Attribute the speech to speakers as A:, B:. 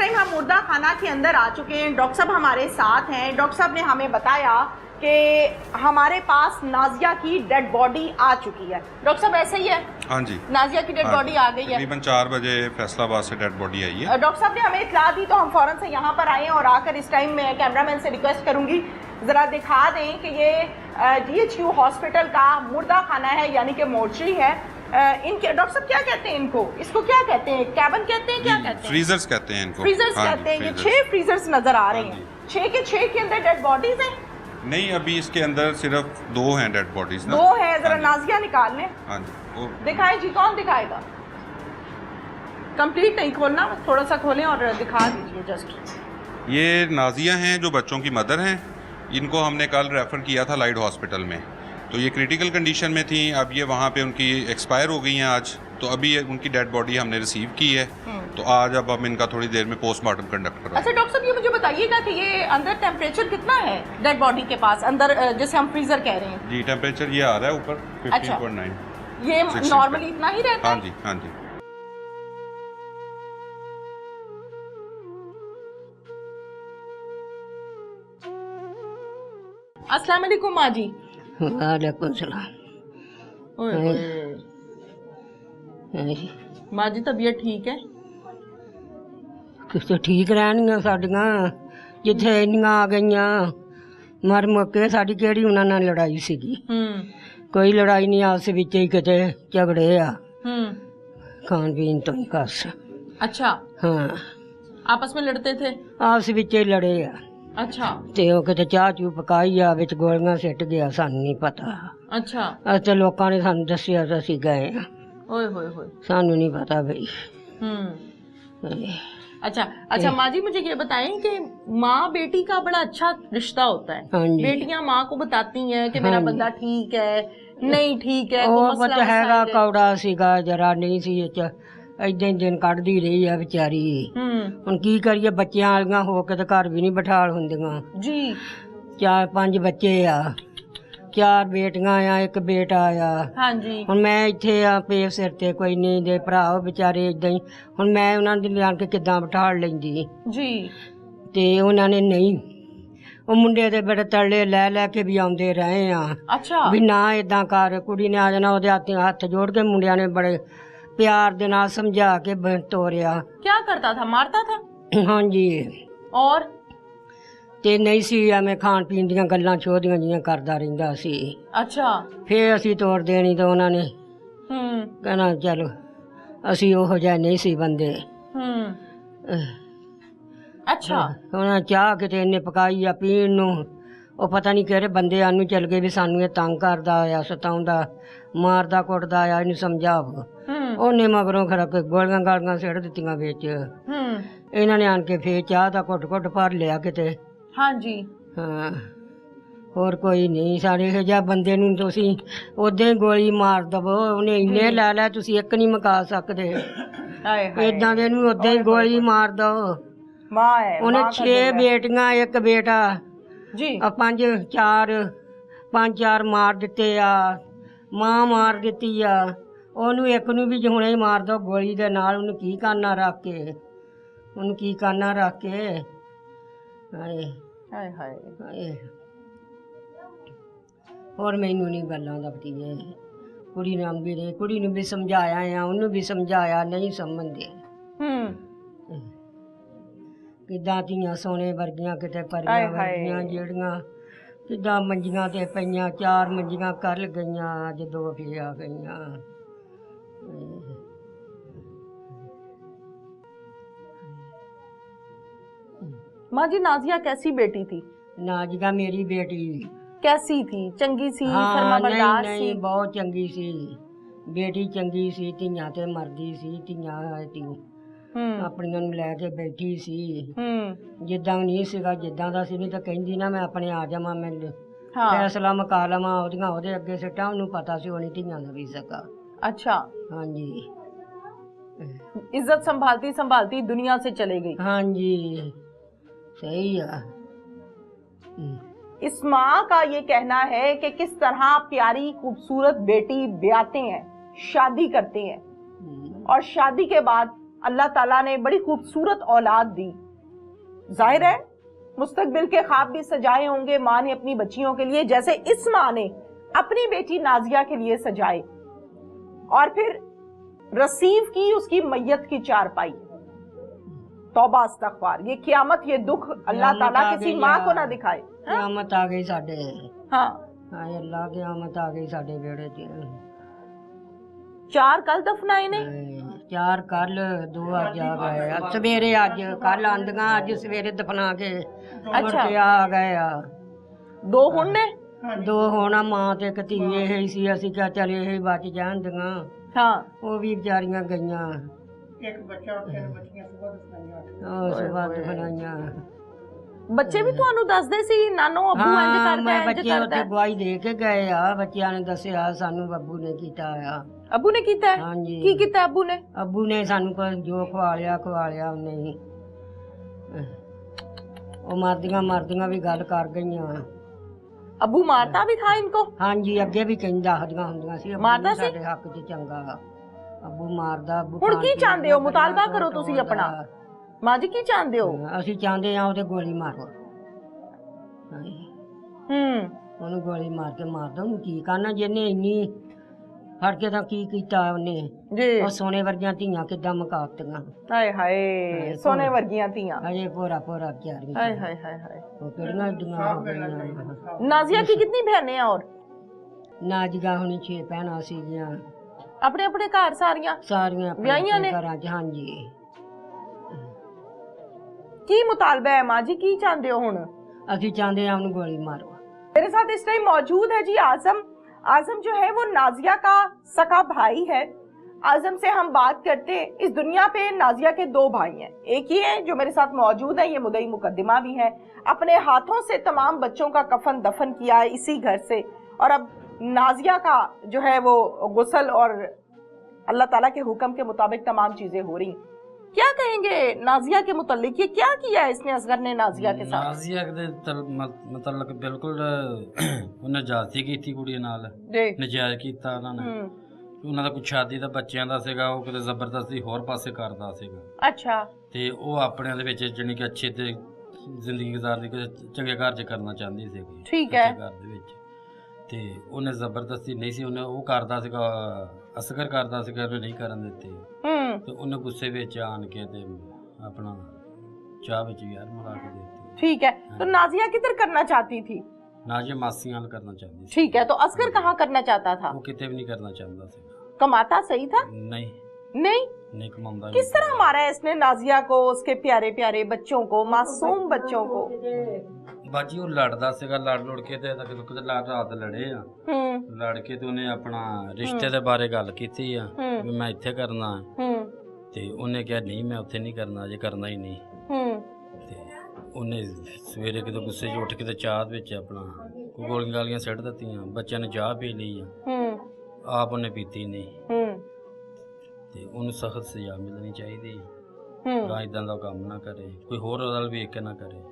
A: Time हम मुर्दा खाना के अंदर आ चुके हैं। डॉक्टर साहब हमारे साथ हैं। डॉक्टर साहब ने हमें बताया कि हमारे पास नाजिया की डेड बॉडी आ चुकी है। डॉक्टर साहब ऐसा ही है?
B: हाँ जी,
A: नाजिया की डेड बॉडी आ गई है।
B: तकरीबन 4 बजे फैसलाबाद से डेड बॉडी आई है।
A: डॉक्टर साहब ने हमें इत्तला दी तो हम फौरन से यहाँ पर आए और आकर इस टाइम मैं कैमरामैन से रिक्वेस्ट करूंगी ज़रा दिखा दें कि ये DHU हॉस्पिटल का मुर्दा खाना है, यानी कि मोर्चरी है। इनके डॉक्टर साहब क्या कहते हैं इनको? इसको क्या कहते हैं? कैबिन कहते हैं? क्या कहते हैं?
B: फ्रीजर्स कहते हैं इनको।
A: फ्रीजर्स कहते हैं। ये 6 फ्रीजर्स नजर आ रहे हैं। 6 के 6 के अंदर डेड बॉडीज हैं?
B: नहीं, अभी इसके अंदर सिर्फ 2 हैं डेड बॉडीज ना।
A: 2 है। जरा नाजिया निकाल लें।
B: हाँ जी, वो
A: दिखाएं जी, कौन दिखाएगा? कंप्लीट नहीं खोलना, थोड़ा सा खोलें और दिखा दीजिए जस्ट।
B: ये नाजिया हैं जो बच्चों की मदर हैं। इनको हमने कल रेफ़र किया था लाइड हॉस्पिटल में, तो ये क्रिटिकल कंडीशन में थी। अब ये वहाँ पे उनकी एक्सपायर हो गई हैं आज, तो अभी उनकी डेड बॉडी हमने रिसीव की है। तो आज अब हम इनका थोड़ी देर में पोस्टमार्टम कंडक्ट करेंगे।
A: अच्छा डॉक्टर साहब, ये मुझे बताइएगा कि ये अंदर टेम्परेचर कितना है डेड बॉडी के पास अंदर, जैसे हम फ्रीजर कह रहे हैं?
B: जी, टेम्परेचर ये आ रहा है ऊपर 15.9।
A: ये नॉर्मली इतना ही रहता है?
B: हाँ जी, हाँ जी।
A: अस्सलाम वालेकुम माँ जी।
C: वालेकुम सलाम।
A: माँ जी तबीयत ठीक है?
C: किस ठीक रहनियां साडियां, जिथे इन्नियां आ गईयां मर मुक्के। साडी केड़ी उन्हां नाल लड़ाई सीगी? कोई लड़ाई नहीं, आपस विच ही किते झगड़े आ खान पीन तो ही बस।
A: अच्छा,
C: हाँ,
A: आपस में लड़ते थे?
C: आपस विच ही लड़े आ।
A: अच्छा
C: ते ओ किते चाह चू पकाई आ, विच गोलियां सिट गया, सानू नहीं पता।
A: अच्छा,
C: अस ते लोकां ने सानू दस्सिया ते असीं गए आ,
A: ओए होए होए।
C: सानू नहीं पता भई।
A: अच्छा अच्छा माँ जी, मुझे ये बताएं कि माँ बेटी का बड़ा अच्छा रिश्ता होता है।
C: हाँ जी।
A: बेटियां माँ को बताती हैं कि मेरा
C: हाँ जी।
A: बंदा ठीक है, नहीं ठीक है,
C: ਉਹ
A: कोई
C: ਪੁੱਤ
A: मसला
C: ਹੈਗਾ
A: मसाइल है।
C: ਕੌੜਾ ਸੀਗਾ, ਜਰਾ ਨਹੀਂ ਸੀ ਇਹ ਚ ਏਦਾਂ ਹੀ ਦਿਨ ਕੱਢਦੀ ਰਹੀ ਆ ਵਿਚਾਰੀ। ਹੁਣ ਕੀ ਕਰੀਏ, ਬੱਚਿਆਂ ਵਾਲੀਆਂ ਹੋ ਕੇ ਤੇ ਘਰ ਵੀ ਨਹੀਂ ਬਿਠਾਲ ਹੁੰਦੀਆਂ।
A: जी
C: 4-5 ਬੱਚੇ ਆ, 4 ਬੇਟੀਆਂ ਆ, 1 ਬੇਟਾ ਆ।
A: हाँ जी।
C: ਹੁਣ ਮੈਂ ਇੱਥੇ ਆ ਪੇ ਸਿਰ ਤੇ, ਕੋਈ ਨਹੀਂ ਦੇ ਭਰਾ ਉਹ ਵਿਚਾਰੇ ਏਦਾਂ ਹੀ। ਹੁਣ ਮੈਂ ਉਹਨਾਂ ਦੇ ਲਿਆਣ ਕੇ ਕਿੱਦਾਂ ਬਿਠਾਲ ਲੈਂਦੀ,
A: जी
C: ਤੇ ਉਹਨਾਂ ਨੇ ਨਹੀਂ। ਉਹ ਮੁੰਡੇ ਦੇ ਬੜੇ ਤਰਲੇ ਲੈ ਲੈ ਕੇ ਵੀ ਆਉਂਦੇ ਰਹੇ ਆ
A: अच्छा
C: ਵੀ ਨਾ ਇਦਾਂ ਕਰ। ਕੁੜੀ ਨੇ ਆ ਜਾਣਾ, ਉਹਦੇ ਹੱਥ ਜੋੜ ਕੇ ਮੁੰਡਿਆਂ ਨੇ ਬੜੇ ਪਿਆਰ ਦੇ ਨਾਲ ਸਮਝਾ ਕੇ ਤੋਰਿਆ।
A: क्या करता था? मारता था?
C: ਹਾਂਜੀ,
A: और
C: ਤੇ ਨਹੀਂ ਸੀ ਐਵੇਂ ਖਾਣ ਪੀਣ ਦੀਆਂ ਗੱਲਾਂ ਛੋਦੀਆਂ ਜੀਆਂ ਕਰਦਾ ਰਹਿੰਦਾ ਸੀ।
A: अच्छा
C: ਫੇਰ ਅਸੀਂ ਤੋੜ ਦੇਣੀ ਤਾਂ ਉਹਨਾਂ ਨੇ ਕਹਿਣਾ ਚਲੋ ਅਸੀਂ ਉਹੋ ਜਿਹਾ ਨਹੀਂ ਸੀ ਬੰਦੇ।
A: अच्छा
C: ਉਹਨਾਂ ਚਾਹ ਕਿਤੇ ਇਹਨੇ ਪਕਾਈ ਆ ਪੀਣ ਨੂੰ, ਉਹ ਪਤਾ ਨਹੀਂ ਕਿਹੜੇ ਬੰਦੇ ਆਨੂੰ ਚੱਲ ਗਏ ਵੀ ਸਾਨੂੰ ਇਹ ਤੰਗ ਕਰਦਾ ਆ, ਸਤਾਉਂਦਾ, ਮਾਰਦਾ ਕੁੱਟਦਾ ਆ, ਇਹਨੂੰ ਸਮਝਾਵੋ। ਉਹਨੇ ਮਗਰੋਂ ਖਰਾ ਕੇ ਗੋਲੀਆਂ ਗਾਲੀਆਂ ਸਿੱਟ ਦਿੱਤੀਆਂ ਵਿੱਚ। ਇਹਨਾਂ ਨੇ ਆਣ ਕੇ ਫੇਰ ਚਾਹ ਦਾ ਘੁੱਟ ਘੁੱਟ ਭਰ ਲਿਆ ਕਿਤੇ।
A: हाँ जी।
C: ਹਾਂ, ਹੋਰ ਕੋਈ ਨਹੀਂ। ਸਾਡੇ ਇਹੋ ਜਿਹਾ ਬੰਦੇ ਨੂੰ ਤੁਸੀਂ ਉਦਾਂ ਹੀ ਗੋਲੀ ਮਾਰ ਦਵੋ, ਉਹਨੇ ਇੰਨੇ ਲੈ ਲੈ ਤੁਸੀਂ ਇੱਕ ਨਹੀਂ ਮੁਕਾ ਸਕਦੇ।
A: हाय हाय।
C: ਏਦਾਂ ਦੇ ਨੂੰ ਉਦਾਂ ਹੀ ਗੋਲੀ ਮਾਰ ਦੋ।
A: माँ है,
C: ਉਹਨੇ
A: माँ का
C: 6
A: दिल है।
C: ਬੇਟੀਆਂ, 1 ਬੇਟਾ,
A: जी
C: 5-4 ਮਾਰ ਦਿੱਤੇ ਆ, ਮਾਂ ਮਾਰ ਦਿੱਤੀ ਆ। ਉਹਨੂੰ ਇੱਕ ਨੂੰ ਵੀ ਜੇ ਹੁਣੇ ਹੀ ਮਾਰ ਦੋ ਗੋਲੀ ਦੇ ਨਾਲ, ਉਹਨੂੰ ਕੀ ਕਰਨਾ ਰੱਖ ਕੇ, ਉਹਨੂੰ ਕੀ ਕਰਨਾ ਰੱਖ ਕੇ। ਹਾਏ
A: हाय हाय।
C: ਹਾਏ, ਹੋਰ ਮੈਨੂੰ ਨਹੀਂ ਗੱਲਾਂ ਦਾ ਪਤੀਏ। ਕੁੜੀ ਨਾਲ ਵੀ ਰਹੇ, ਕੁੜੀ ਨੂੰ ਵੀ ਸਮਝਾਇਆ ਆ, ਉਹਨੂੰ ਵੀ ਸਮਝਾਇਆ, ਨਹੀਂ ਸਮਝਦੇ। ਕਿੱਦਾਂ ਧੀਆਂ ਸੋਨੇ ਵਰਗੀਆਂ ਕਿਤੇ
A: ਹਾਏ
C: ਪਰੀਆਂ
A: ਹਾਏ।
C: ਵਰਗੀਆਂ ਜਿਹੜੀਆਂ ਕਿੱਦਾਂ ਮੰਜੀਆਂ ਤੇ ਪਈਆਂ। 4 ਮੰਜੀਆਂ ਕਰ ਗਈਆਂ, ਅੱਜ 2 ਫੇਰ ਆ ਗਈਆਂ।
A: माँ जी, नाजिया कैसी बेटी थी?
C: ਨਾਜ਼ੀਆ ਮੇਰੀ ਬੇਟੀ
A: कैसी थी? चंगी सी,
C: ਹਾਂ,
A: फरमाबरदार
C: ਨਹੀਂ
A: सी?
C: ਨਹੀਂ, ਬਹੁਤ ਚੰਗੀ ਸੀ ਬੇਟੀ, ਚੰਗੀ ਸੀ। ਧੀਆਂ ਤੇ ਮਰਦੀ ਸੀ, ਧੀਆਂ ਤੀ ਆਪਣੀਆਂ ਨੂੰ ਲੈ ਕੇ ਬੈਠੀ ਸੀ। ਜਿੱਦਾਂ ਨਹੀਂ ਸੀਗਾ, ਜਿੱਦਾਂ ਦਾ ਸੀ। ਨਹੀਂ ਤਾਂ ਕਹਿੰਦੀ ਨਾ ਮੈਂ ਆਪਣੇ ਆ ਜਾਵਾਂ, ਮੈਂ ਫੈਸਲਾ ਮੁਕਾ ਲਵਾਂ ਉਹਦੀਆਂ, ਉਹਦੇ ਅੱਗੇ ਸਿੱਟਾਂ। ਉਹਨੂੰ ਪਤਾ ਸੀ ਉਹਨੇ ਧੀਆਂ ਦਾ ਵੀ ਸਕਾ।
A: अच्छा,
C: ਹਾਂਜੀ
A: इज्जत संभालती संभालती दुनिया से चले गई।
C: ਹਾਂਜੀ, सही है।
A: इस माँ का ये कहना है कि किस तरह प्यारी खूबसूरत बेटी ब्याहते हैं, शादी करते हैं और शादी के बाद अल्लाह ताला ने बड़ी खूबसूरत औलाद दी। जाहिर है मुस्तकबिल के ख्वाब भी सजाए होंगे माँ ने अपनी बच्चियों के लिए, जैसे इस माँ ने अपनी बेटी नाजिया के लिए सजाए। और फिर रसीव की उसकी मैयत की चारपाई। तौबा इस्तगफार, ये क़यामत, ये दुख अल्लाह ताला किसी माँ को ना दिखाए।
C: क़यामत आ गई साडे।
A: हाँ
C: हाय अल्लाह, क़यामत आ गई साडे बेड़े च।
A: 4 कल दफनाए ने,
C: 4 कल, 2 अज आ गए, सवेरे अज कल आंदियां, अज सवेरे दफना के
A: अच्छा
C: आ गए आ।
A: 2 हुण ने।
C: 2 होना, मां ते एक धी ही सी, असीं क्या चले ही बच जांदियां।
A: हाँ
C: वो भी बेचारियां गईयां।
D: एक बच्चा और 3 बच्चियां सुबह
C: दफनाइयां।
A: ਬੱਚੇ ਵੀ ਤੁਹਾਨੂੰ ਦੱਸਦੇ ਸੀ ਨਾਨੋ ਅੱਬੂ ਇੰਜ
C: ਹਾਂ,
A: ਕਰਦਾ
C: ਮੈਂ
A: ਇੰਜ
C: ਬੱਚੇ
A: ਕਰਦਾ
C: ਉੱਥੇ ਗਵਾਹੀ ਦੇ ਕੇ ਗਏ ਆ। ਬੱਚਿਆਂ ਨੇ ਦੱਸਿਆ ਸਾਨੂੰ ਬੱਬੂ ਨੇ ਕੀਤਾ ਆ।
A: ਅੱਬੂ ਨੇ ਕੀਤਾ ਹੈ?
C: ਹਾਂਜੀ।
A: ਕੀ ਕੀਤਾ ਅੱਬੂ ਨੇ?
C: ਅੱਬੂ ਨੇ ਸਾਨੂੰ ਜੋ ਖਵਾ ਲਿਆ ਉਹਨੇ ਹੀ। ਉਹ ਮਰਦੀਆਂ ਵੀ ਗੱਲ ਕਰ ਗਈਆਂ।
A: ਅੱਬੂ ਮਾਰਤਾ ਵੀ ਥਾ ਇਨਕੋ?
C: ਹਾਂਜੀ, ਅੱਗੇ ਵੀ ਕਹਿੰਦਾ ਹੁੰਦੀਆਂ ਸੀ ਅੱਬੂ
A: ਮਾਰਦਾ ਸੀ?
C: ਸਾਡੇ ਹੱਕ 'ਚ ਚੰਗਾ। ਅੱਬੂ ਮਾਰਦਾ। ਅੱਬੂ
A: ਹੁਣ ਕੀ
C: ਖਾਣ
A: ਚਾਹੁੰਦੇ ਹੋ?
C: ਪੀਣ
A: ਮੁਤਾਲਬਾ
C: ਦਾ
A: ਕਰੋ ਤੁਸੀਂ
C: ਤੋੜਦਾ।
A: ਆਪਣਾ। ਮਾਂ ਜੀ ਕੀ ਚਾਹੁੰਦੇ ਹੋ?
C: ਅਸੀਂ ਚਾਹੁੰਦੇ ਆ ਉਹਦੇ ਗੋਲੀ ਮਾਰੋ। ਉਹਨੂੰ ਗੋਲੀ ਮਾਰ ਕੇ ਮਾਰ ਦੋ। ਉਹਨੂੰ ਕੀ ਕਰਨਾ ਜਿਹਨੇ ਇੰਨੀ ਫੜ ਕੇ ਤਾਂ ਕੀ ਕੀਤਾ ਉਹਨੇ।
A: ਜੀ
C: ਉਹ ਸੋਨੇ ਵਰਗੀਆਂ ਧੀਆਂ ਕਿੱਦਾਂ ਮਕਾਤੀਆਂ।
A: ਹਾਏ ਹਾਏ, ਸੋਨੇ ਵਰਗੀਆਂ ਧੀਆਂ।
C: ਅਜੇ ਪੋਰਾ ਵਿਚਾਰੀ।
A: ਹਾਏ ਹਾਏ ਹਾਏ ਹਾਏ।
C: ਉਹ ਕਿਹੜੀਆਂ ਦੀਆਂ ਹੋ ਗਈਆਂ।
A: नाजिया की कितनी बहनें हैं? और
C: ਨਾਜੀਗਾ ਹੁਣੀ 6 ਭੈਣਾਂ ਸੀਗੀਆਂ।
A: अपने अपने घर सारियां
C: ਸਾਰੀਆਂ
A: ਵਿਆਹੀਆਂ ਨੇ?
C: ਘਰਾਂ 'ਚ। ਹਾਂਜੀ।
A: की मुतालबा है माँ जी, की चाहते हो हुण?
C: ਅਸੀਂ ਚਾਹੁੰਦੇ ਆ ਉਹਨੂੰ ਗੋਲੀ ਮਾਰੋ।
A: मेरे साथ इस टाइम मौजूद है जी आजम। आजम जो है वो नाजिया का सका भाई है। आजम से हम बात करते हैं। इस दुनिया पे नाजिया के 2 भाई हैं। एक ही है जो मेरे साथ मौजूद है, ये मुदई मुकद्दिमा भी है। अपने हाथों से तमाम बच्चों का कफन दफन किया है इसी घर से। और अब नाजिया का जो है वो गुस्ल और अल्लाह ताला के हुक्म के मुताबिक तमाम चीजें हो रही। क्या कहेंगे नाजिया के मुतल्लिक? ये क्या किया है इसने, असगर ने नाजिया के साथ?
E: ਨਾਜ਼ੀਆ ਦੇ ਮਤਲਬ ਬਿਲਕੁਲ ਉਹਨੇ ਜਾਤੀ ਕੀਤੀ ਕੁੜੀ ਨਾਲ,
A: जी
E: ਨਜਾਇਜ਼ ਕੀਤਾ ਉਹਨਾਂ ਨੇ। ਉਹਨਾਂ ਦਾ ਕੁਛ ਸ਼ਾਦੀ ਦਾ ਬੱਚਿਆਂ ਦਾ ਸੀਗਾ, ਉਹ ਕਿਤੇ ਜ਼ਬਰਦਸਤੀ ਹੋਰ ਪਾਸੇ ਕਰਦਾ ਸੀਗਾ।
A: अच्छा
E: ਤੇ ਉਹ ਆਪਣਿਆਂ ਦੇ ਵਿੱਚ ਜਾਣੀ ਕਿ ਅੱਛੇ ਤੇ ਜ਼ਿੰਦਗੀ ਗੁਜ਼ਾਰਦੀ, ਕਿਸੇ ਚੰਗੇ ਘਰ 'ਚ ਕਰਨਾ ਚਾਹੁੰਦੀ ਸੀਗੀ।
A: ਠੀਕ ਹੈ।
E: ਅੱਛੇ ਘਰ ਦੇ ਵਿੱਚ ਤੇ ਉਹਨੇ ਜ਼ਬਰਦਸਤੀ ਨਹੀਂ ਸੀ, ਉਹਨੇ ਉਹ ਕਰਦਾ ਸੀਗਾ, ਅਸਗਰ ਕਰਦਾ ਸੀਗਾ, ਉਹਨੇ ਨਹੀਂ ਕਰਨ ਦਿੱਤੇ। ਤੇ ਉਹਨੇ ਗੁੱਸੇ ਵਿੱਚ ਆਣ ਕੇ ਤੇ ਆਪਣਾ ਚਾਹ ਵਿੱਚ ਯਾਰ ਮਿਲਾ ਕੇ ਦਿੱਤੀ।
A: ठीक है, तो नाजिया किधर करना चाहती थी?
E: ਨਾਜ਼ੀਆ ਮਾਸੀ ਨਾਲ ਕਰਨਾ ਚਾਹੁੰਦੀ ਸੀ।
A: ठीक है, तो असगर कहाँ करना चाहता था?
E: ਉਹ ਕਿਤੇ ਵੀ ਨਹੀਂ ਕਰਨਾ ਚਾਹੁੰਦਾ ਸੀਗਾ।
A: कमाता सही था?
E: ਨਹੀਂ
A: नहीं।
E: ਕਮਾਉਂਦਾ।
A: किस तरह मारा है इसने नाजिया को, उसके प्यारे प्यारे बच्चों को, मासूम बच्चों को?
E: ਬਾਜੀ ਉਹ ਲੜਦਾ ਸੀਗਾ, ਲੜ ਕੇ ਤੇ ਕਿਤੇ ਰਾਤ ਲੜੇ ਆ। ਲੜ ਕੇ ਤੇ ਉਹਨੇ ਆਪਣਾ ਰਿਸ਼ਤੇ ਦੇ ਬਾਰੇ ਗੱਲ ਕੀਤੀ ਆ ਵੀ ਮੈਂ ਇੱਥੇ ਕਰਨਾ, ਤੇ ਉਹਨੇ ਕਿਹਾ ਨਹੀਂ ਮੈਂ ਉੱਥੇ ਨਹੀਂ ਕਰਨਾ, ਅਜੇ ਕਰਨਾ ਹੀ ਨਹੀਂ। ਤੇ ਉਹਨੇ ਸਵੇਰੇ ਕਿਤੇ ਗੁੱਸੇ 'ਚ ਉੱਠ ਕੇ ਤੇ ਚਾਹ ਵਿੱਚ ਆਪਣਾ ਗੋਲੀਆਂ ਗਾਲੀਆਂ ਸਿੱਟ ਦਿੱਤੀਆਂ। ਬੱਚਿਆਂ ਨੇ ਚਾਹ ਪੀ ਲਈ ਆ, ਆਪ ਉਹਨੇ ਪੀਤੀ ਨਹੀਂ। ਤੇ ਉਹਨੂੰ ਸਖਤ ਸਜ਼ਾ ਮਿਲਣੀ ਚਾਹੀਦੀ। ਇਦਾਂ ਦਾ ਕੰਮ ਨਾ ਕਰੇ, ਕੋਈ ਹੋਰ ਉਹਦਾ ਵੇਖ ਕੇ ਨਾ ਕਰੇ।